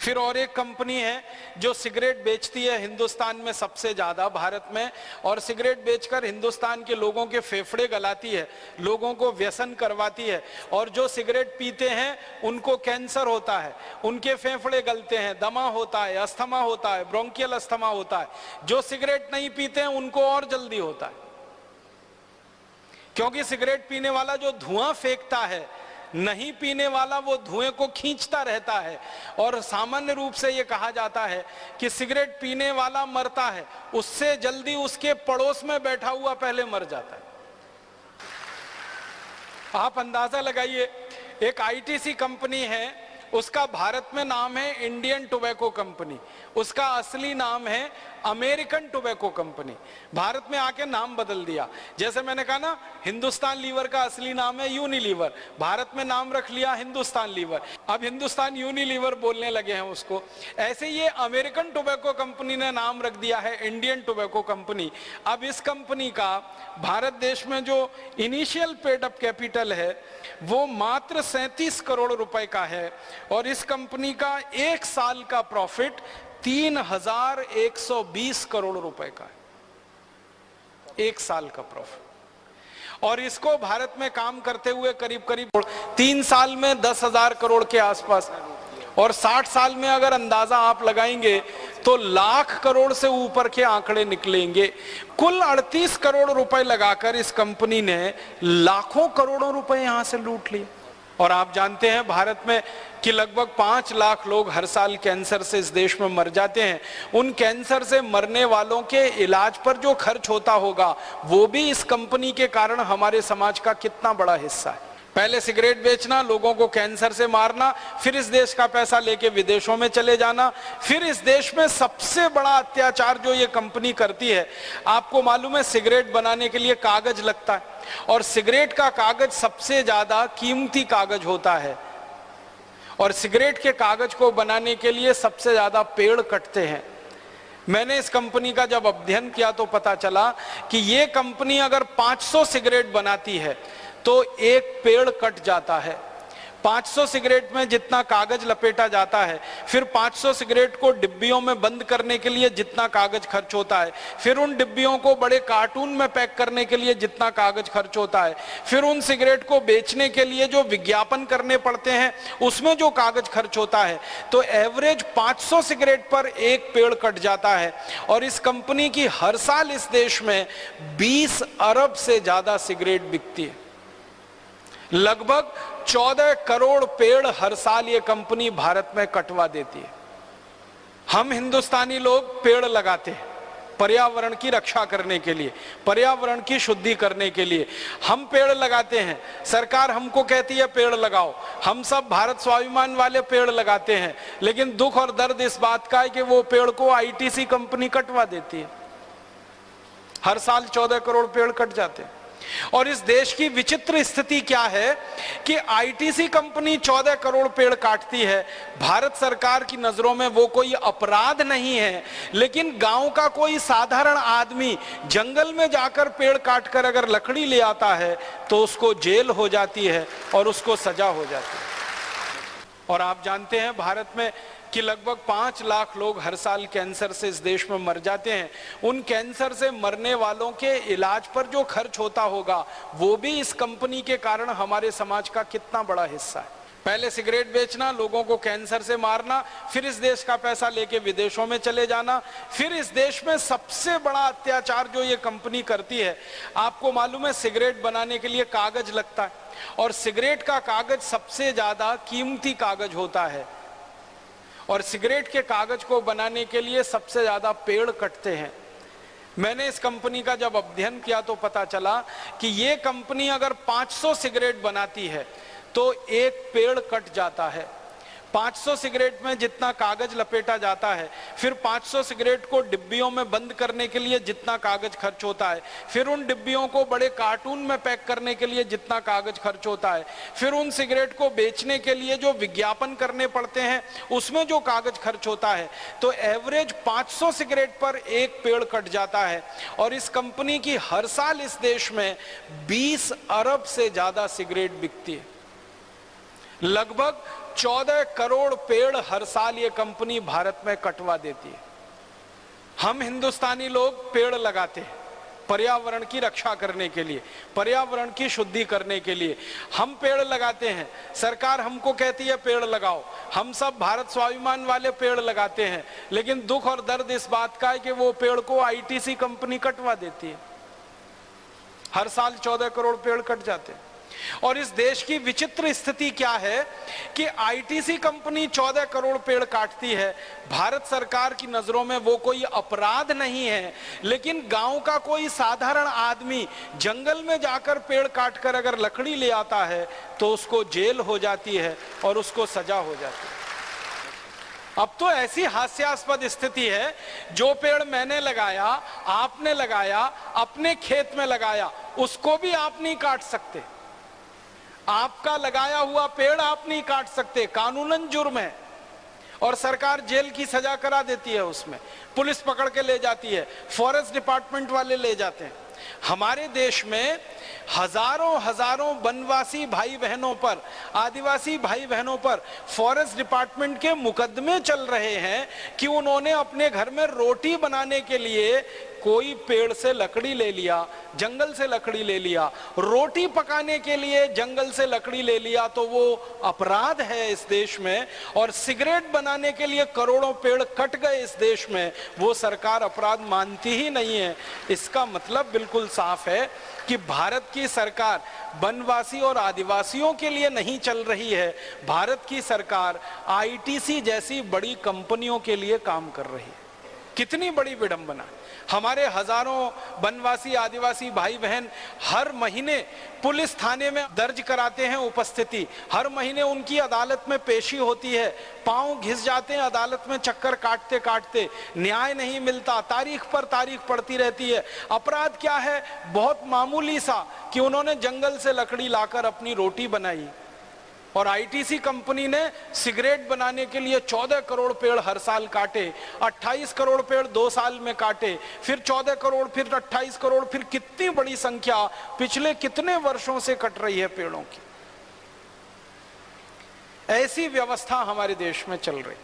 फिर और एक कंपनी है जो सिगरेट बेचती है हिंदुस्तान में सबसे ज्यादा भारत में, और सिगरेट बेचकर हिंदुस्तान के लोगों के फेफड़े गलाती है, लोगों को व्यसन करवाती है, और जो सिगरेट पीते हैं उनको कैंसर होता है, उनके फेफड़े गलते हैं, दमा होता है, अस्थमा होता है, ब्रोंकियल अस्थमा होता है। जो सिगरेट नहीं पीते हैं उनको और जल्दी होता है, क्योंकि सिगरेट पीने वाला जो धुआं फेंकता है, नहीं पीने वाला वो धुएं को खींचता रहता है। और सामान्य रूप से ये कहा जाता है कि सिगरेट पीने वाला मरता है, उससे जल्दी उसके पड़ोस में बैठा हुआ पहले मर जाता है। आप अंदाजा लगाइए, एक आईटीसी कंपनी है, उसका भारत में नाम है इंडियन टोबैको कंपनी, उसका असली नाम है अमेरिकन टोबैको कंपनी। भारत में आके नाम बदल दिया। जैसे मैंने कहा ना, हिंदुस्तान लीवर का असली नाम है यूनिलीवर, भारत में नाम रख लिया हिंदुस्तान लीवर, अब हिंदुस्तान यूनिलीवर बोलने लगे हैं उसको। ऐसे ये अमेरिकन टोबैको कंपनी ने नाम रख दिया है इंडियन टोबैको कंपनी। अब इस कंपनी का भारत देश में जो इनिशियल पेड अप कैपिटल है वो मात्र 37 करोड़ रुपए का है, और इस कंपनी का एक साल का प्रॉफिट 3120 करोड़ रुपए का है, एक साल का प्रॉफिट। और इसको भारत में काम करते हुए करीब करीब 3 साल में 10,000 करोड़ के आसपास, और 60 साल में अगर अंदाजा आप लगाएंगे तो लाख करोड़ से ऊपर के आंकड़े निकलेंगे। कुल 38 करोड़ रुपए लगाकर इस कंपनी ने लाखों करोड़ों रुपए यहां से लूट लिए। और आप जानते हैं भारत में कि लगभग 5 लाख लोग हर साल कैंसर से इस देश में मर जाते हैं। उन कैंसर से मरने वालों के इलाज पर जो खर्च होता होगा वो भी इस कंपनी के कारण हमारे समाज का कितना बड़ा हिस्सा है। पहले सिगरेट बेचना, लोगों को कैंसर से मारना, फिर इस देश का पैसा लेके विदेशों में चले जाना, फिर इस देश में सबसे बड़ा अत्याचार जो ये कंपनी करती है, आपको मालूम है सिगरेट बनाने के लिए कागज लगता है, और सिगरेट का कागज सबसे ज्यादा कीमती कागज होता है, और सिगरेट के कागज को बनाने के लिए सबसे ज्यादा पेड़ कटते हैं। मैंने इस कंपनी का जब अध्ययन किया तो पता चला कि ये कंपनी अगर 500 सिगरेट बनाती है तो एक पेड़ कट जाता है। 500 सिगरेट में जितना कागज लपेटा जाता है, फिर 500 सिगरेट को डिब्बियों में बंद करने के लिए जितना कागज खर्च होता है, फिर उन डिब्बियों को बड़े कार्टून में पैक करने के लिए जितना कागज खर्च होता है, फिर उन सिगरेट को बेचने के लिए जो विज्ञापन करने पड़ते हैं उसमें जो कागज खर्च होता है, तो एवरेज 500 सिगरेट पर एक पेड़ कट जाता है। और इस कंपनी की हर साल इस देश में 20 अरब से ज्यादा सिगरेट बिकती है। लगभग 14 करोड़ पेड़ हर साल ये कंपनी भारत में कटवा देती है। हम हिंदुस्तानी लोग पेड़ लगाते हैं पर्यावरण की रक्षा करने के लिए, पर्यावरण की शुद्धि करने के लिए हम पेड़ लगाते हैं। सरकार हमको कहती है पेड़ लगाओ, हम सब भारत स्वाभिमान वाले पेड़ लगाते हैं, लेकिन दुख और दर्द इस बात का है कि वो पेड़ को आईटीसी कंपनी कटवा देती है। हर साल 14 करोड़ पेड़ कट जाते हैं। और इस देश की विचित्र स्थिति क्या है कि आईटीसी कंपनी 14 करोड़ पेड़ काटती है, भारत सरकार की नजरों में वो कोई अपराध नहीं है, लेकिन गांव का कोई साधारण आदमी जंगल में जाकर पेड़ काटकर अगर लकड़ी ले आता है तो उसको जेल हो जाती है और उसको सजा हो जाती है। और आप जानते हैं भारत में कि लगभग 5 लाख लोग हर साल कैंसर से इस देश में मर जाते हैं। उन कैंसर से मरने वालों के इलाज पर जो खर्च होता होगा वो भी इस कंपनी के कारण हमारे समाज का कितना बड़ा हिस्सा है। पहले सिगरेट बेचना, लोगों को कैंसर से मारना, फिर इस देश का पैसा लेके विदेशों में चले जाना, फिर इस देश में सबसे बड़ा अत्याचार जो ये कंपनी करती है, आपको मालूम है सिगरेट बनाने के लिए कागज लगता है, और सिगरेट का कागज सबसे ज्यादा कीमती कागज होता है, और सिगरेट के कागज को बनाने के लिए सबसे ज्यादा पेड़ कटते हैं। मैंने इस कंपनी का जब अध्ययन किया तो पता चला कि ये कंपनी अगर 500 सिगरेट बनाती है तो एक पेड़ कट जाता है। 500 सिगरेट में जितना कागज लपेटा जाता है, फिर 500 सिगरेट को डिब्बियों में बंद करने के लिए जितना कागज खर्च होता है, फिर उन डिब्बियों को बड़े कार्टून में पैक करने के लिए जितना कागज खर्च होता है, फिर उन सिगरेट को बेचने के लिए जो विज्ञापन करने पड़ते हैं उसमें जो कागज खर्च होता है, तो एवरेज 500 सिगरेट पर एक पेड़ कट जाता है। और इस कंपनी की हर साल इस देश में 20 अरब से ज्यादा सिगरेट बिकती है। लगभग 14 करोड़ पेड़ हर साल ये कंपनी भारत में कटवा देती है। हम हिंदुस्तानी लोग पेड़ लगाते हैं पर्यावरण की रक्षा करने के लिए, पर्यावरण की शुद्धि करने के लिए हम पेड़ लगाते हैं। सरकार हमको कहती है पेड़ लगाओ, हम सब भारत स्वाभिमान वाले पेड़ लगाते हैं, लेकिन दुख और दर्द इस बात का है कि वो पेड़ को आईटीसी कंपनी कटवा देती है। हर साल 14 करोड़ पेड़ कट जाते हैं। और इस देश की विचित्र स्थिति क्या है कि आईटीसी कंपनी 14 करोड़ पेड़ काटती है। भारत सरकार की नजरों में वो कोई अपराध नहीं है, लेकिन गांव का कोई साधारण आदमी जंगल में जाकर पेड़ काटकर अगर लकड़ी ले आता है तो उसको जेल हो जाती है और उसको सजा हो जाती है। अब तो ऐसी हास्यास्पद स्थिति है, जो पेड़ मैंने लगाया, आपने लगाया, अपने खेत में लगाया, उसको भी आप नहीं काट सकते। आपका लगाया हुआ पेड़ आप नहीं काट सकते, कानूनन जुर्म है और सरकार जेल की सजा करा देती है। उसमें पुलिस पकड़ के ले जाती है, फॉरेस्ट डिपार्टमेंट वाले ले जाते हैं। हमारे देश में हजारों वनवासी भाई बहनों पर, आदिवासी भाई बहनों पर फॉरेस्ट डिपार्टमेंट के मुकदमे चल रहे हैं कि उन्होंने अपने घर में रोटी बनाने के लिए कोई पेड़ से लकड़ी ले लिया, जंगल से लकड़ी ले लिया, रोटी पकाने के लिए जंगल से लकड़ी ले लिया तो वो अपराध है इस देश में। और सिगरेट बनाने के लिए करोड़ों पेड़ कट गए इस देश में, वो सरकार अपराध मानती ही नहीं है। इसका मतलब बिल्कुल साफ है कि भारत की सरकार वनवासी और आदिवासियों के लिए नहीं चल रही है, भारत की सरकार आईटीसी जैसी बड़ी कंपनियों के लिए काम कर रही है। कितनी बड़ी विडंबना। हमारे हजारों वनवासी आदिवासी भाई बहन हर महीने पुलिस थाने में दर्ज कराते हैं उपस्थिति, हर महीने उनकी अदालत में पेशी होती है, पांव घिस जाते हैं अदालत में चक्कर काटते काटते, न्याय नहीं मिलता, तारीख पर तारीख पड़ती रहती है। अपराध क्या है? बहुत मामूली सा कि उन्होंने जंगल से लकड़ी लाकर अपनी रोटी बनाई। और आईटीसी कंपनी ने सिगरेट बनाने के लिए 14 करोड़ पेड़ हर साल काटे, 28 करोड़ पेड़ 2 साल में काटे, फिर 14 करोड़, फिर 28 करोड़, फिर कितनी बड़ी संख्या पिछले कितने वर्षों से कट रही है पेड़ों की। ऐसी व्यवस्था हमारे देश में चल रही।